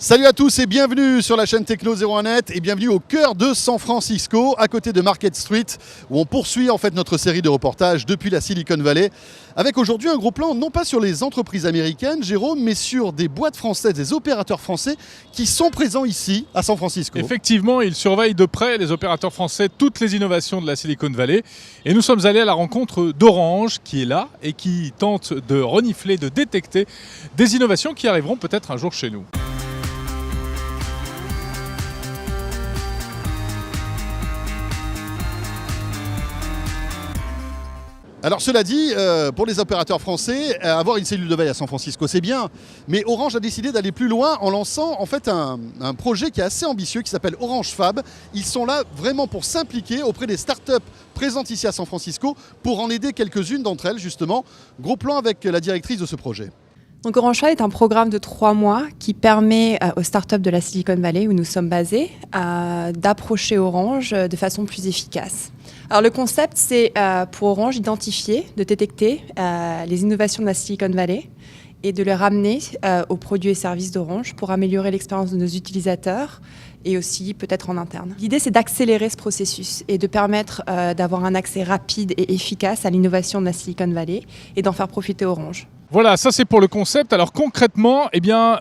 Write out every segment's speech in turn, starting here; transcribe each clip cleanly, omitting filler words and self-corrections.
Salut à tous et bienvenue sur la chaîne Techno 01net et bienvenue au cœur de San Francisco, à côté de Market Street, où on poursuit en fait notre série de reportages depuis la Silicon Valley, avec aujourd'hui un gros plan non pas sur les entreprises américaines, Jérôme, mais sur des boîtes françaises, des opérateurs français qui sont présents ici à San Francisco. Effectivement, ils surveillent de près, les opérateurs français, toutes les innovations de la Silicon Valley. Et nous sommes allés à la rencontre d'Orange, qui est là et qui tente de renifler, de détecter des innovations qui arriveront peut-être un jour chez nous. Alors cela dit, pour les opérateurs français, avoir une cellule de veille à San Francisco c'est bien, mais Orange a décidé d'aller plus loin en lançant en fait un projet qui est assez ambitieux qui s'appelle Orange Fab. Ils sont là vraiment pour s'impliquer auprès des startups présentes ici à San Francisco pour en aider quelques-unes d'entre elles justement. Gros plan avec la directrice de ce projet. Donc Orange Fab est un programme de 3 mois qui permet aux startups de la Silicon Valley où nous sommes basés d'approcher Orange de façon plus efficace. Alors le concept, c'est pour Orange d'identifier, de détecter les innovations de la Silicon Valley et de les ramener aux produits et services d'Orange pour améliorer l'expérience de nos utilisateurs et aussi peut-être en interne. L'idée, c'est d'accélérer ce processus et de permettre d'avoir un accès rapide et efficace à l'innovation de la Silicon Valley et d'en faire profiter Orange. Voilà, ça c'est pour le concept. Alors concrètement,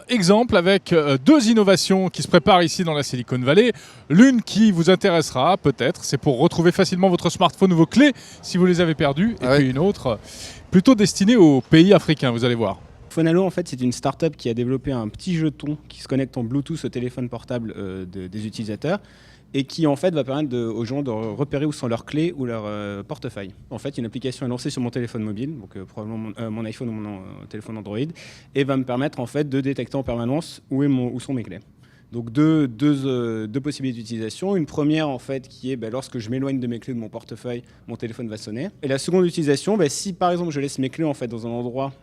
exemple avec deux innovations qui se préparent ici dans la Silicon Valley. L'une qui vous intéressera peut-être, c'est pour retrouver facilement votre smartphone ou vos clés si vous les avez perdues. Et puis une autre, plutôt destinée aux pays africains, vous allez voir. Fonalo, en fait, c'est une start-up qui a développé un petit jeton qui se connecte en Bluetooth au téléphone portable des utilisateurs et qui en fait va permettre aux gens de repérer où sont leurs clés ou leur portefeuille. En fait, une application est lancée sur mon téléphone mobile, donc probablement mon iPhone ou mon téléphone Android, et va me permettre en fait de détecter en permanence où sont mes clés. Donc deux possibilités d'utilisation. Une première en fait qui est lorsque je m'éloigne de mes clés de mon portefeuille, mon téléphone va sonner. Et la seconde utilisation, si par exemple je laisse mes clés en fait dans un endroit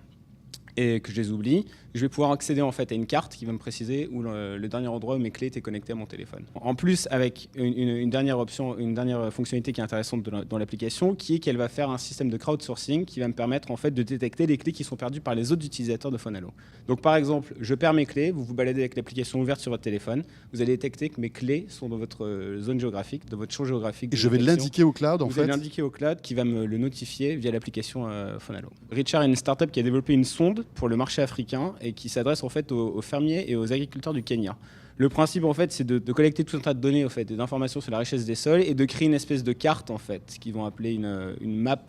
et que je les oublie, je vais pouvoir accéder en fait à une carte qui va me préciser où le dernier endroit où mes clés étaient connectées à mon téléphone. En plus, avec une dernière option, une dernière fonctionnalité qui est intéressante dans l'application, qui est qu'elle va faire un système de crowdsourcing qui va me permettre en fait de détecter les clés qui sont perdues par les autres utilisateurs de Fonalo. Donc par exemple, je perds mes clés, vous vous baladez avec l'application ouverte sur votre téléphone, vous allez détecter que mes clés sont dans votre zone géographique, dans votre champ géographique. Et je vais l'indiquer au cloud en fait. Vous allez l'indiquer au cloud qui va me le notifier via l'application Fonalo. Richard est une startup qui a développé une sonde pour le marché africain et qui s'adresse en fait aux fermiers et aux agriculteurs du Kenya. Le principe en fait, c'est de collecter tout un tas de données en fait, d'informations sur la richesse des sols et de créer une espèce de carte en fait, qu'ils vont appeler une map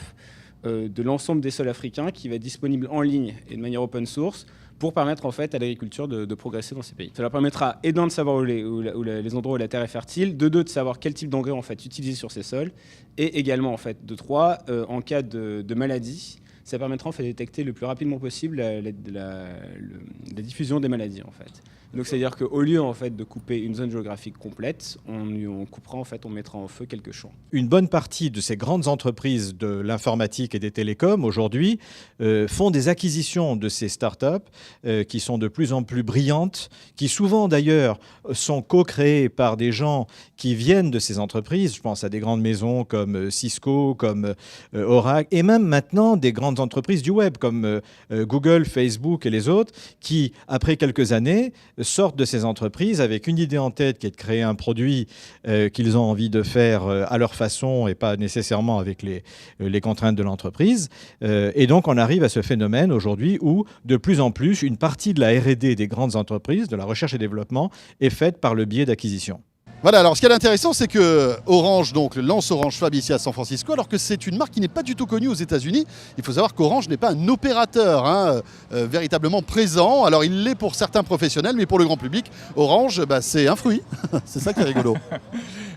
de l'ensemble des sols africains qui va être disponible en ligne et de manière open source pour permettre en fait à l'agriculture de progresser dans ces pays. Ça leur permettra de savoir où les endroits où la terre est fertile, de savoir quel type d'engrais en fait utiliser sur ces sols et également en fait de 3 en cas de maladie. Ça permettra en fait de détecter le plus rapidement possible la diffusion des maladies en fait. Donc c'est-à-dire qu'au lieu en fait de couper une zone géographique complète, on mettra en feu quelques champs. Une bonne partie de ces grandes entreprises de l'informatique et des télécoms aujourd'hui font des acquisitions de ces startups qui sont de plus en plus brillantes, qui souvent d'ailleurs sont co-créées par des gens qui viennent de ces entreprises. Je pense à des grandes maisons comme Cisco, comme Oracle, et même maintenant des grandes entreprises du web comme Google, Facebook et les autres, qui après quelques années sortent de ces entreprises avec une idée en tête qui est de créer un produit qu'ils ont envie de faire à leur façon et pas nécessairement avec les contraintes de l'entreprise. Et donc on arrive à ce phénomène aujourd'hui où de plus en plus une partie de la R&D des grandes entreprises, de la recherche et développement, est faite par le biais d'acquisitions. Voilà, alors ce qui est intéressant, c'est que Orange lance Orange Fab ici à San Francisco, alors que c'est une marque qui n'est pas du tout connue aux États-Unis. Il faut savoir qu'Orange n'est pas un opérateur véritablement présent. Alors il l'est pour certains professionnels, mais pour le grand public, Orange, c'est un fruit. C'est ça qui est rigolo.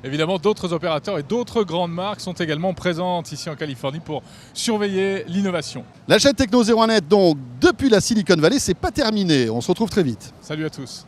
Évidemment, d'autres opérateurs et d'autres grandes marques sont également présentes ici en Californie pour surveiller l'innovation. La chaîne Techno 01net, donc, depuis la Silicon Valley, c'est pas terminé. On se retrouve très vite. Salut à tous.